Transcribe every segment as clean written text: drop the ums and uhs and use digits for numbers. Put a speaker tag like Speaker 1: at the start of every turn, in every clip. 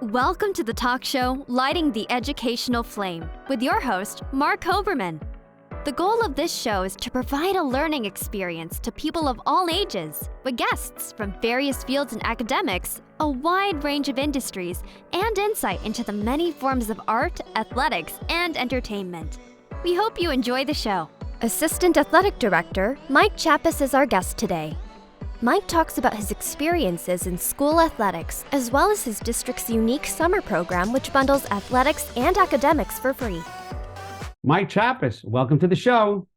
Speaker 1: Welcome to the talk show, Lighting the Educational Flame, with your host, Mark Hoberman. The goal of this show is to provide a learning experience to people of all ages, with guests from various fields and academics, a wide range of industries, and insight into the many forms of art, athletics, and entertainment. We hope you enjoy the show. Assistant Athletic Director Mike Chappas is our guest today. Mike talks about his experiences in school athletics, as well as his district's unique summer program, which bundles athletics and academics for free.
Speaker 2: Mike Chappas, welcome to the show.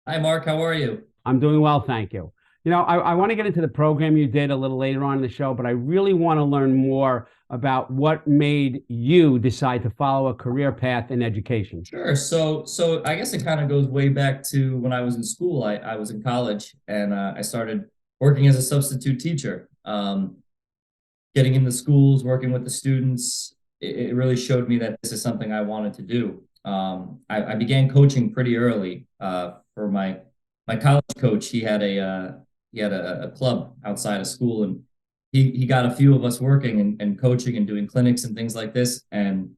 Speaker 3: Hi, Mark. How are you?
Speaker 2: I'm doing well, thank you. You know, I want to get into the program you did a little later on in the show, but I really want to learn more about what made you decide to follow a career path in education.
Speaker 3: Sure. So I guess it kind of goes way back to when I was in school. I was in college and I started working as a substitute teacher, getting into schools, working with the students. It really showed me that this is something I wanted to do. I began coaching pretty early. For my college coach, he had a club outside of school, and he got a few of us working and coaching and doing clinics and things like this, and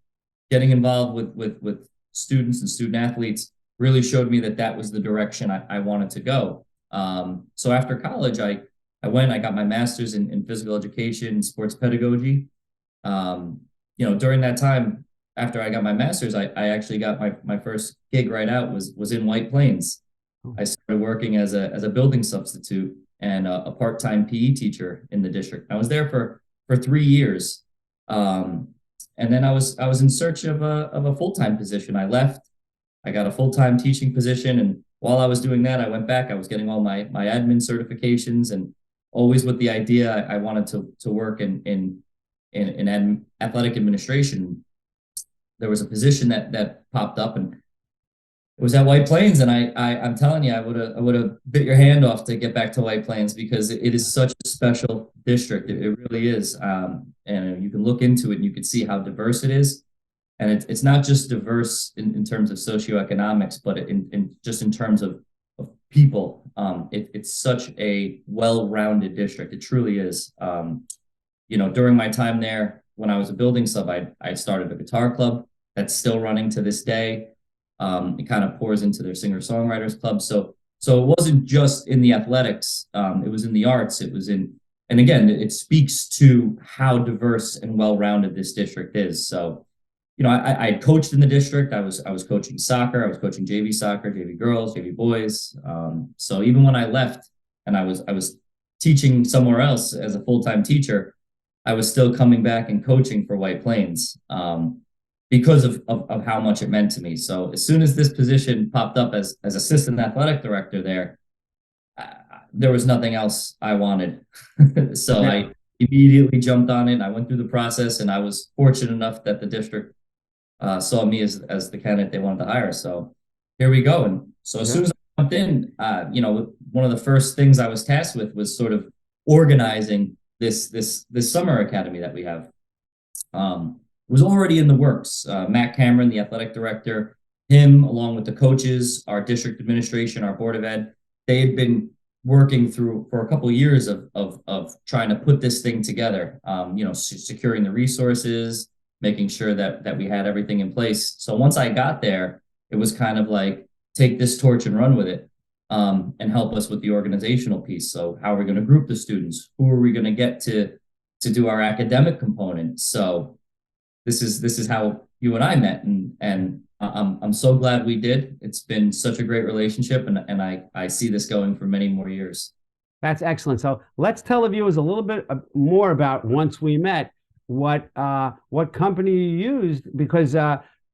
Speaker 3: getting involved with students and student athletes really showed me that was the direction I wanted to go. So after college, I got my master's in physical education, sports pedagogy. During that time, after I got my master's, I actually got my first gig right out was in White Plains. I started working as a building substitute and a part-time PE teacher in the district. I was there for 3 years. And then I was in search of a full-time position. I left, I got a full-time teaching position. And while I was doing that, I went back, I was getting all my admin certifications, and always with the idea I wanted to work in athletic administration. There was a position that popped up, and it was at White Plains, and I'm telling you, I would have bit your hand off to get back to White Plains because it is such a special district. It really is, and you can look into it and you can see how diverse it is, and it's not just diverse in terms of socioeconomics, but in terms of people. It's such a well-rounded district. It truly is. During my time there, when I was a building sub, I started a guitar club that's still running to this day. It kind of pours into their singer-songwriters club. So it wasn't just in the athletics. It was in the arts. It was in, and again, it speaks to how diverse and well-rounded this district is. So, I coached in the district. I was coaching soccer. I was coaching JV soccer, JV girls, JV boys. So even when I left and I was teaching somewhere else as a full-time teacher, I was still coming back and coaching for White Plains. Because of how much it meant to me. So as soon as this position popped up as assistant athletic director there was nothing else I wanted. So yeah. I immediately jumped on it. I went through the process, and I was fortunate enough that the district saw me as the candidate they wanted to hire. So here we go. And so as soon as I jumped in, one of the first things I was tasked with was sort of organizing this summer academy that we have. It was already in the works. Matt Cameron, the athletic director, him along with the coaches, our district administration, our board of ed, they had been working through for a couple of years of trying to put this thing together. Securing the resources, making sure that we had everything in place. So once I got there, it was kind of like, take this torch and run with it, and help us with the organizational piece. So how are we going to group the students? Who are we going to get to do our academic component? So this is how you and I met, and I'm so glad we did. It's been such a great relationship, and I see this going for many more years.
Speaker 2: That's excellent. So let's tell the viewers a little bit more about Once We Met, what company you used, because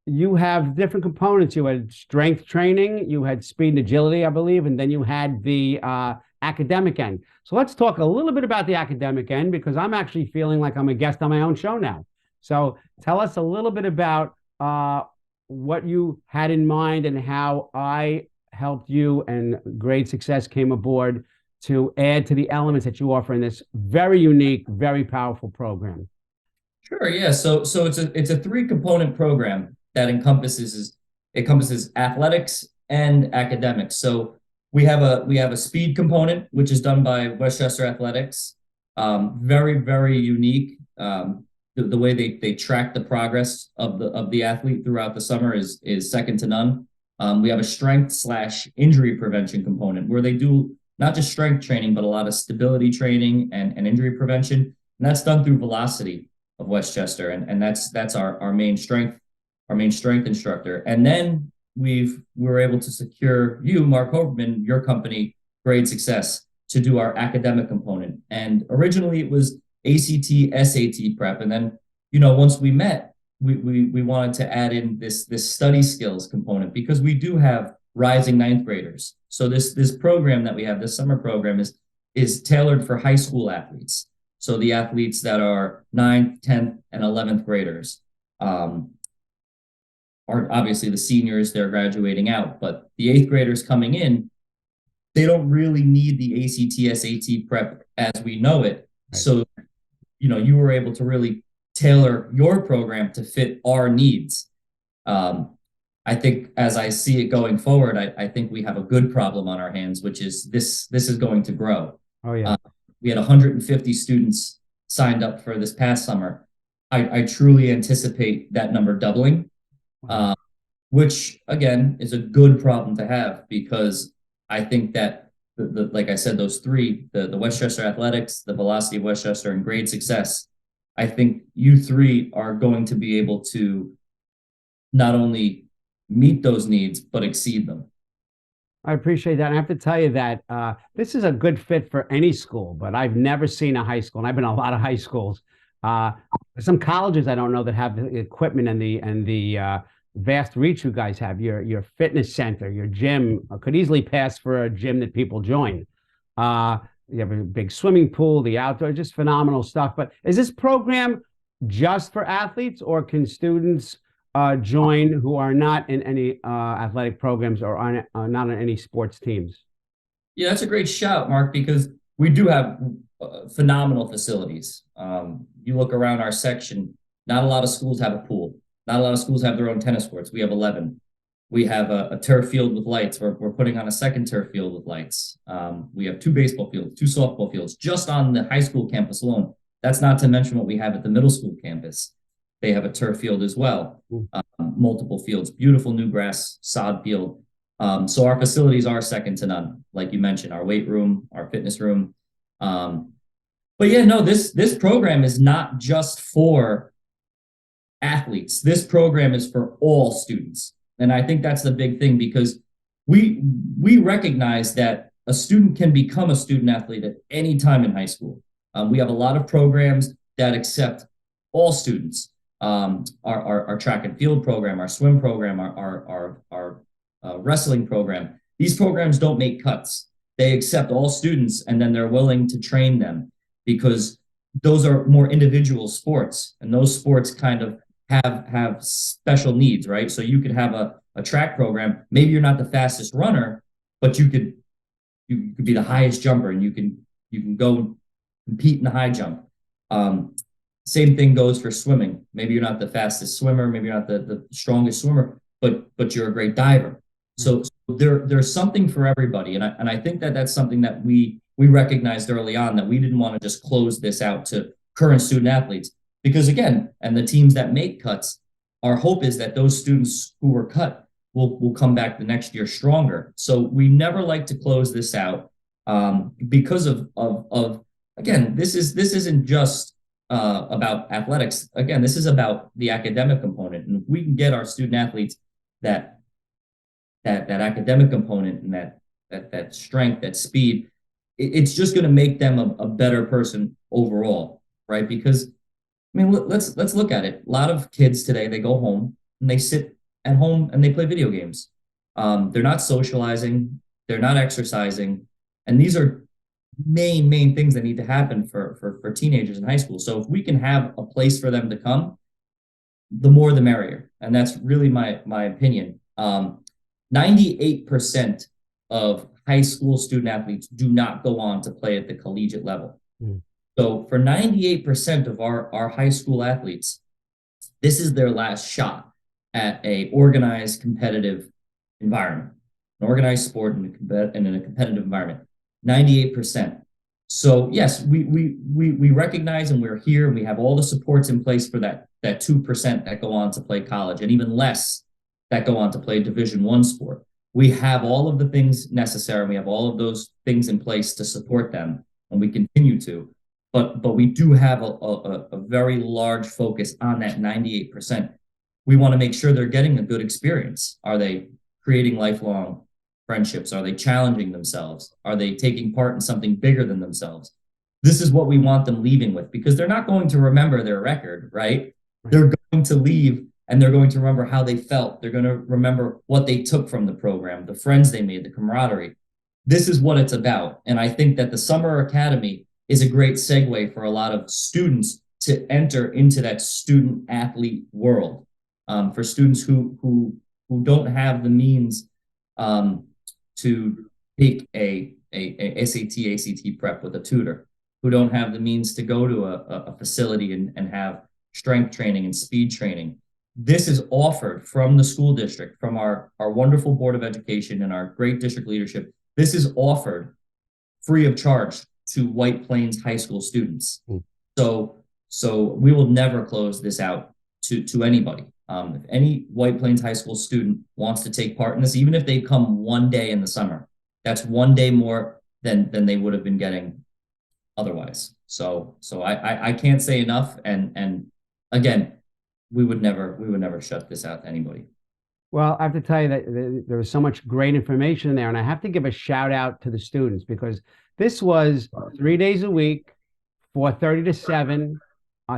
Speaker 2: you have different components. You had strength training, you had speed and agility, I believe, and then you had the academic end. So let's talk a little bit about the academic end, because I'm actually feeling like I'm a guest on my own show now. So tell us a little bit about what you had in mind and how I helped you, and great success came aboard to add to the elements that you offer in this very unique, very powerful program.
Speaker 3: Sure, yeah. So it's a 3-component program that encompasses athletics and academics. So we have a speed component, which is done by Westchester Athletics. Very, very unique. the way they track the progress of the athlete throughout the summer is second to none. We have a strength/injury prevention component where they do not just strength training, but a lot of stability training and injury prevention. And that's done through Velocity of Westchester. And that's our main strength instructor. And then we were able to secure you, Mark Hoberman, your company, Grade Success, to do our academic component. And originally it was ACT, SAT prep. And then, once we met, we wanted to add in this study skills component because we do have rising ninth graders. So this program that we have, this summer program is tailored for high school athletes. So the athletes that are 9th, 10th, and 11th graders are obviously the seniors, they're graduating out, but the 8th graders coming in, they don't really need the ACT, SAT prep as we know it. Right. So, you were able to really tailor your program to fit our needs. I think as I see it going forward, I think we have a good problem on our hands, which is this is going to grow.
Speaker 2: Oh, yeah.
Speaker 3: We had 150 students signed up for this past summer. I truly anticipate that number doubling, which, again, is a good problem to have because I think that, like I said, those three, the Westchester Athletics, the Velocity of Westchester, and Grade Success, I think you three are going to be able to not only meet those needs, but exceed them.
Speaker 2: I appreciate that. And I have to tell you that this is a good fit for any school, but I've never seen a high school, and I've been in a lot of high schools. Some colleges I don't know that have the equipment and the vast reach you guys have. Your fitness center, your gym could easily pass for a gym that people join. You have a big swimming pool, the outdoor, just phenomenal stuff. But is this program just for athletes, or can students join who are not in any athletic programs or are not on any sports teams?
Speaker 3: Yeah, that's a great shout, Mark, because we do have phenomenal facilities. You look around our section, not a lot of schools have a pool. Not a lot of schools have their own tennis courts. We have 11. We have a turf field with lights. We're putting on a second turf field with lights. We have 2 baseball fields, 2 softball fields, just on the high school campus alone. That's not to mention what we have at the middle school campus. They have a turf field as well, multiple fields, beautiful new grass sod field. So our facilities are second to none, like you mentioned, our weight room, our fitness room. But yeah, no, this program is not just for athletes. This program is for all students. And I think that's the big thing because we recognize that a student can become a student athlete at any time in high school. We have a lot of programs that accept all students. Our track and field program, our swim program, our wrestling program. These programs don't make cuts. They accept all students and then they're willing to train them because those are more individual sports and those sports kind of have special needs, right? So you could have a track program. Maybe you're not the fastest runner, but you could be the highest jumper and you can go compete in the high jump. Same thing goes for swimming. Maybe you're not the fastest swimmer, maybe you're not the strongest swimmer, but you're a great diver. So there's something for everybody. And I think that's something that we recognized early on, that we didn't want to just close this out to current student athletes. Because again, and the teams that make cuts, our hope is that those students who were cut will come back the next year stronger. So we never like to close this out because of again, this isn't just about athletics. Again, this is about the academic component. And if we can get our student athletes that academic component and that strength, that speed, it's just going to make them a better person overall, right? Because I mean, let's look at it. A lot of kids today, they go home and they sit at home and they play video games. They're not socializing, they're not exercising, and these are main things that need to happen for teenagers in high school. So if we can have a place for them to come, the more the merrier. And that's really my opinion. 98% of high school student athletes do not go on to play at the collegiate level. So for 98% of our high school athletes, this is their last shot at a organized, competitive environment, an organized sport in a competitive environment. 98%. So yes, we recognize and we're here and we have all the supports in place for that 2% that go on to play college and even less that go on to play Division I sport. We have all of the things necessary. We have all of those things in place to support them, and we continue to. But we do have a very large focus on that 98%. We want to make sure they're getting a good experience. Are they creating lifelong friendships? Are they challenging themselves? Are they taking part in something bigger than themselves? This is what we want them leaving with, because they're not going to remember their record, right? They're going to leave and they're going to remember how they felt. They're going to remember what they took from the program, the friends they made, the camaraderie. This is what it's about. And I think that the Summer Academy is a great segue for a lot of students to enter into that student athlete world. For students who don't have the means to take a SAT, ACT prep with a tutor, who don't have the means to go to a facility and have strength training and speed training. This is offered from the school district, from our wonderful Board of Education and our great district leadership. This is offered free of charge to White Plains High School students. So we will never close this out to anybody. If any White Plains High School student wants to take part in this, even if they come one day in the summer, that's one day more than they would have been getting otherwise. So I can't say enough. And again, we would never shut this out to anybody.
Speaker 2: Well, I have to tell you that there was so much great information in there, and I have to give a shout out to the students, because this was 3 days a week, 4:30 to 7.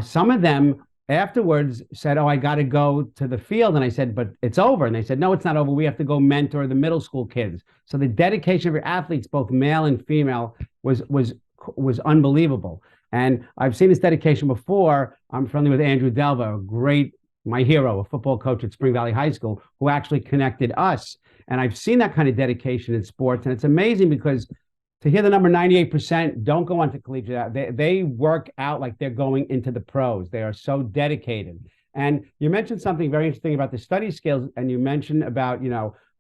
Speaker 2: Some of them afterwards said, "Oh, I got to go to the field," and I said, "But it's over." And they said, "No, it's not over. We have to go mentor the middle school kids." So the dedication of your athletes, both male and female, was unbelievable. And I've seen this dedication before. I'm friendly with Andrew Delva, my hero, a football coach at Spring Valley High School, who actually connected us. And I've seen that kind of dedication in sports. And it's amazing, because to hear the number 98% don't go on to collegiate, they work out like they're going into the pros. They are so dedicated. And you mentioned something very interesting about the study skills. And you mentioned about,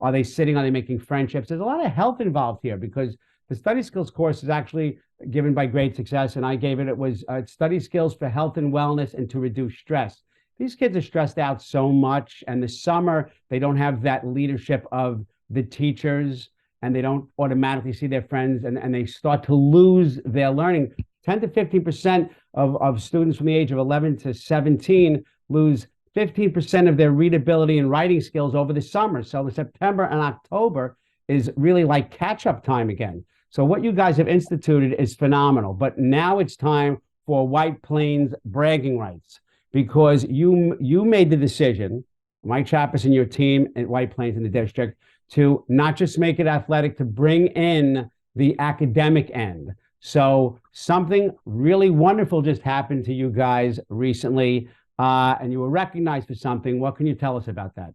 Speaker 2: are they sitting? Are they making friendships? There's a lot of health involved here, because the study skills course is actually given by Great Success. And I gave it. It was study skills for health and wellness and to reduce stress. These kids are stressed out so much, and the summer, they don't have that leadership of the teachers, and they don't automatically see their friends, and they start to lose their learning. 10 to 15% of students from the age of 11 to 17 lose 15% of their readability and writing skills over the summer. So the September and October is really like catch-up time again. So what you guys have instituted is phenomenal, but now it's time for White Plains bragging rights. Because you made the decision, Mike Chappas and your team at White Plains in the district, to not just make it athletic, to bring in the academic end. So something really wonderful just happened to you guys recently, and you were recognized for something. What can you tell us about that?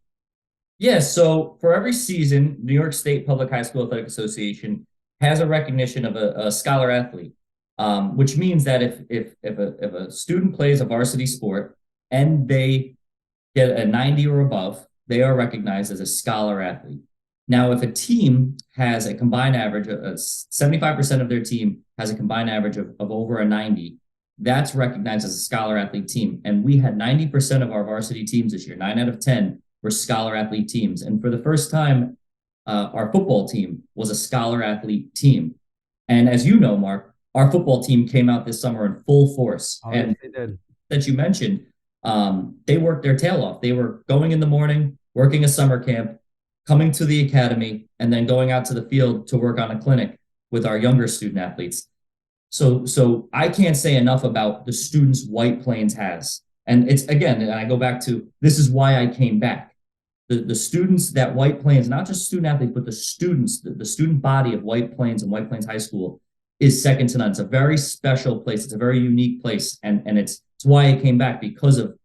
Speaker 3: Yeah, so for every season, New York State Public High School Athletic Association has a recognition of a scholar athlete. Which means that if a student plays a varsity sport and they get a 90 or above, they are recognized as a scholar athlete. Now, if a team has a combined average, 75% of their team has a combined average of over a 90, that's recognized as a scholar athlete team. And we had 90% of our varsity teams this year, 9 out of 10 were scholar athlete teams. And for the first time, our football team was a scholar athlete team. And as you know, Mark, our football team came out this summer in full force.
Speaker 2: Oh,
Speaker 3: and
Speaker 2: they did.
Speaker 3: That you mentioned, they worked their tail off. They were going in the morning, working a summer camp, coming to the academy, and then going out to the field to work on a clinic with our younger student athletes. So I can't say enough about the students White Plains has. And it's, again, and I go back to, this is why I came back. The students that White Plains, not just student athletes, but the students, the student body of White Plains and White Plains High School is second to none. It's a very special place. It's a very unique place. And it's why I came back, because of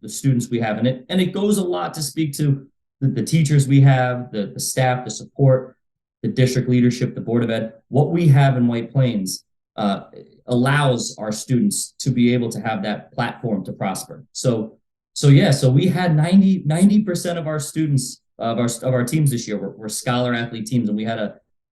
Speaker 3: the students we have in it. And it goes a lot to speak to the teachers we have, the staff, the support, the district leadership, the Board of Ed. What we have in White Plains allows our students to be able to have that platform to prosper. So we had 90% of our students of our teams this year were scholar athlete teams. And we had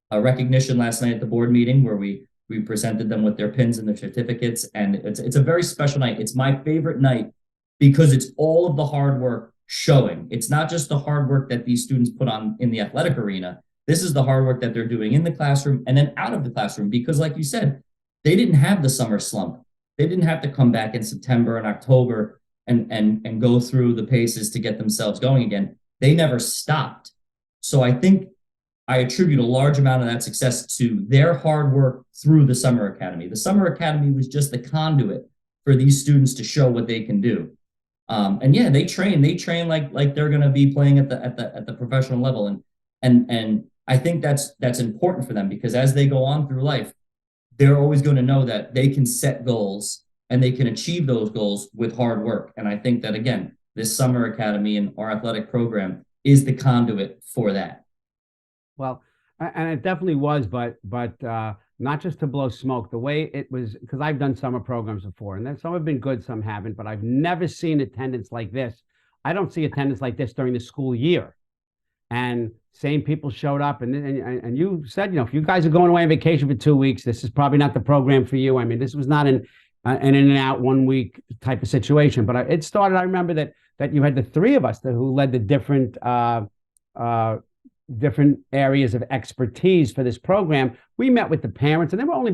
Speaker 3: a recognition last night at the board meeting where we We presented them with their pins and their certificates, and it's a very special night. It's my favorite night because it's all of the hard work showing. It's not just the hard work that these students put on in the athletic arena. This is the hard work that they're doing in the classroom and then out of the classroom, because like you said, they didn't have the summer slump. They didn't have to come back in September and October and go through the paces to get themselves going again. They never stopped. So I think I attribute a large amount of that success to their hard work through the summer academy. The summer academy was just the conduit for these students to show what they can do. And yeah, they train like they're going to be playing at the professional level. And I think that's important for them, because as they go on through life, they're always going to know that they can set goals and they can achieve those goals with hard work. And I think that, again, this summer academy and our athletic program is the conduit for that.
Speaker 2: Well, and it definitely was, but not just to blow smoke. The way it was, because I've done summer programs before, and then some have been good, some haven't, but I've never seen attendance like this. I don't see attendance like this during the school year. And same people showed up, and you said, if you guys are going away on vacation for 2 weeks, this is probably not the program for you. I mean, this was not an in and out 1 week type of situation, but it started. I remember that you had the three of us who led the different areas of expertise for this program. We met with the parents, and there were only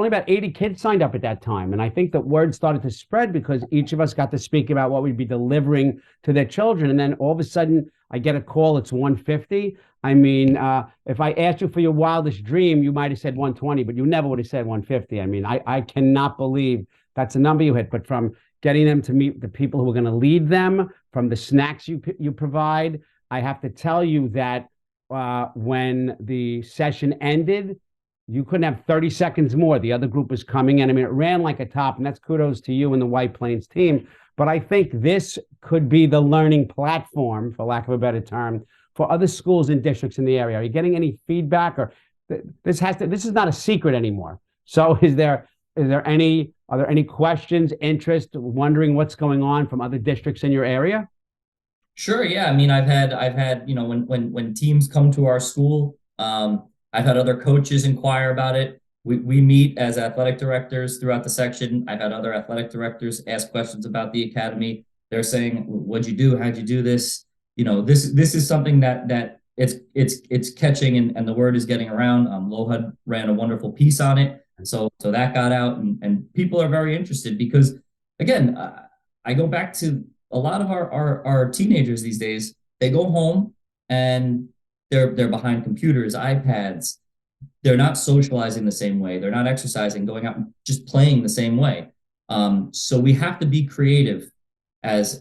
Speaker 2: about 80 kids signed up at that time. And I think that word started to spread because each of us got to speak about what we'd be delivering to their children. And then all of a sudden I get a call, it's 150. I mean, if I asked you for your wildest dream, you might have said 120, but you never would have said 150. I mean, I cannot believe that's a number you hit. But from getting them to meet the people who are going to lead them, from the snacks you provide, I have to tell you that when the session ended, you couldn't have 30 seconds more. The other group was coming in. I mean, it ran like a top, and that's kudos to you and the White Plains team. But I think this could be the learning platform, for lack of a better term, for other schools and districts in the area. Are you getting any feedback? Or this is not a secret anymore. So are there any questions, interest, wondering what's going on from other districts in your area?
Speaker 3: Sure. Yeah. I mean, I've had, when teams come to our school, I've had other coaches inquire about it. We meet as athletic directors throughout the section. I've had other athletic directors ask questions about the academy. They're saying, "What'd you do? How'd you do this?" This is something that it's catching, and the word is getting around. Lohud ran a wonderful piece on it, so that got out, and people are very interested because, again, I go back to a lot of our teenagers these days. They go home and they're behind computers, iPads. They're not socializing the same way. They're not exercising, going out and just playing the same way. So we have to be creative as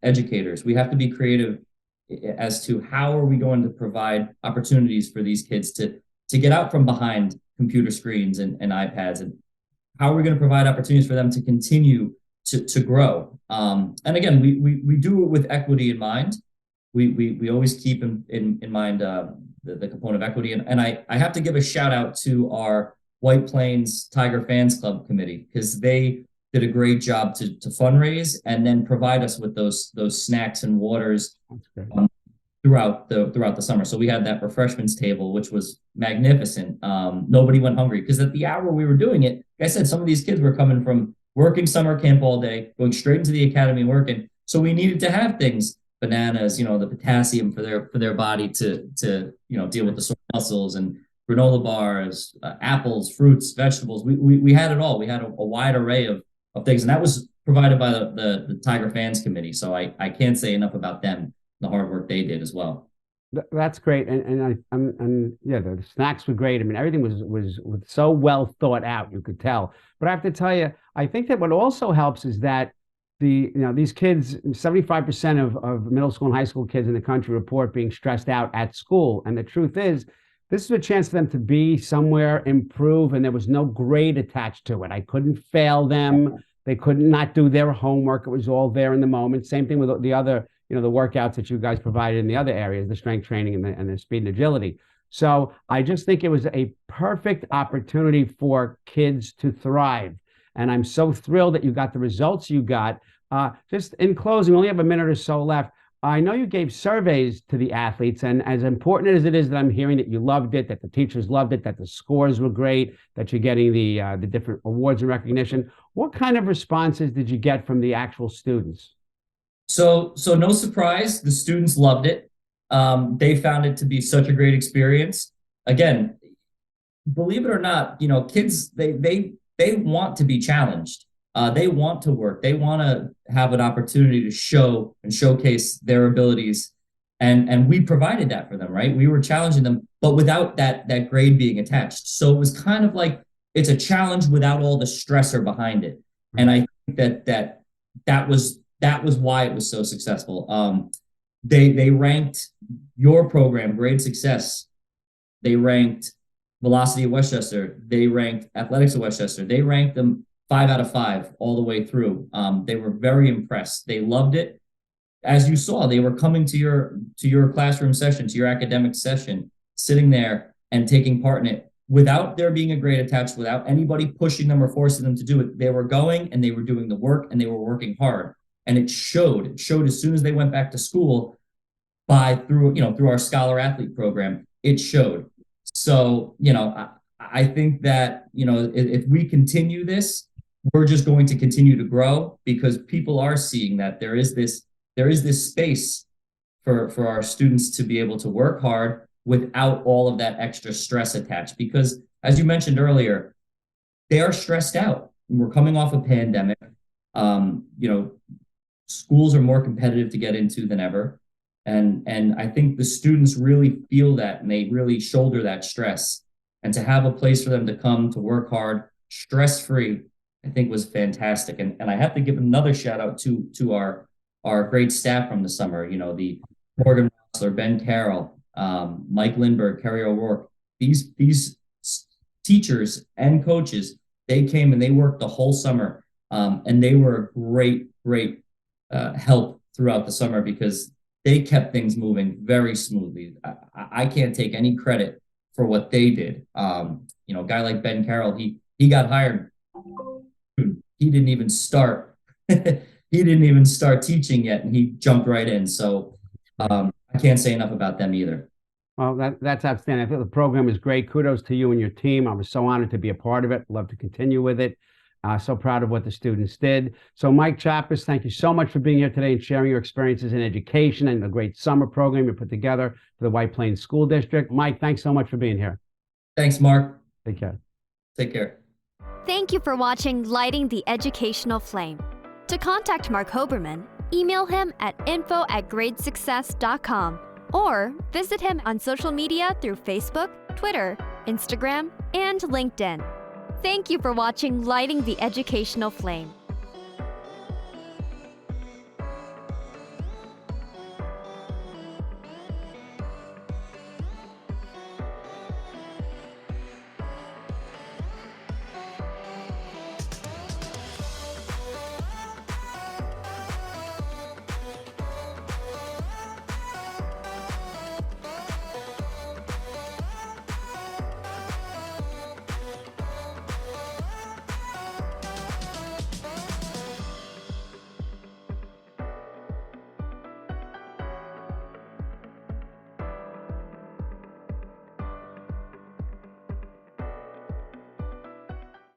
Speaker 3: educators. We have to be creative as to how are we going to provide opportunities for these kids to get out from behind computer screens and iPads, and how are we going to provide opportunities for them to continue to grow. And again, we do it with equity in mind. We always keep in mind the component of equity. And I have to give a shout out to our White Plains Tiger Fans Club committee, because they did a great job to fundraise and then provide us with those snacks and waters throughout the summer. So we had that refreshments table, which was magnificent. Nobody went hungry, because at the hour we were doing it, like I said, some of these kids were coming from working summer camp all day, going straight into the academy and working. So we needed to have things, bananas, the potassium for their body to deal with the sore muscles, and granola bars, apples, fruits, vegetables. We had it all. We had a wide array of things, and that was provided by the Tiger Fans Committee. So I can't say enough about them, the hard work they did as well.
Speaker 2: That's great, and yeah, the snacks were great. I mean, everything was so well thought out, you could tell. But I have to tell you, I think that what also helps is that these kids, 75% of middle school and high school kids in the country report being stressed out at school, and the truth is, this is a chance for them to be somewhere, improve, and there was no grade attached to it. I couldn't fail them. They could not do their homework. It was all there in the moment. Same thing with the other, the workouts that you guys provided in the other areas, the strength training and the speed and agility. So I just think it was a perfect opportunity for kids to thrive. And I'm so thrilled that you got the results you got. Just in closing, we only have a minute or so left. I know you gave surveys to the athletes, and as important as it is that I'm hearing that you loved it, that the teachers loved it, that the scores were great, that you're getting the different awards and recognition, what kind of responses did you get from the actual students?
Speaker 3: So no surprise, the students loved it. They found it to be such a great experience. Again, believe it or not, kids they want to be challenged. They want to work. They want to have an opportunity to show and showcase their abilities, and we provided that for them, right? We were challenging them, but without that grade being attached. So it was kind of like it's a challenge without all the stressor behind it. And I think that was why it was so successful. They ranked your program, Grade Success. They ranked Velocity of Westchester. They ranked Athletics of Westchester. They ranked them 5 out of 5 all the way through. They were very impressed. They loved it. As you saw, they were coming to your classroom session, to your academic session, sitting there and taking part in it without there being a grade attached, without anybody pushing them or forcing them to do it. They were going and they were doing the work and they were working hard. And it showed. It showed as soon as they went back to school through our Scholar Athlete program. It showed. So, I think that, if we continue this, we're just going to continue to grow because people are seeing that there is this space for our students to be able to work hard without all of that extra stress attached. Because as you mentioned earlier, they are stressed out. We're coming off a pandemic. Schools are more competitive to get into than ever. And I think the students really feel that and they really shoulder that stress. And to have a place for them to come to work hard, stress-free, I think was fantastic. And I have to give another shout out to our great staff from the summer, the Morgan Rossler, Ben Carroll, Mike Lindbergh, Kerry O'Rourke, these teachers and coaches, they came and they worked the whole summer. And they were a great help throughout the summer because they kept things moving very smoothly. I can't take any credit for what they did. A guy like Ben Carroll, he got hired. He didn't even start. He didn't even start teaching yet, and he jumped right in. So I can't say enough about them either.
Speaker 2: Well, that's outstanding. I think the program is great. Kudos to you and your team. I was so honored to be a part of it. Love to continue with it. So proud of what the students did. So Mike Chappas, thank you so much for being here today and sharing your experiences in education and the great summer program you put together for the White Plains School District. Mike, thanks so much for being here.
Speaker 3: Thanks, Mark.
Speaker 2: Take care.
Speaker 3: Take care.
Speaker 1: Thank you for watching Lighting the Educational Flame. To contact Mark Hoberman, email him at info@gradesuccess.com or visit him on social media through Facebook, Twitter, Instagram, and LinkedIn. Thank you for watching Lighting the Educational Flame.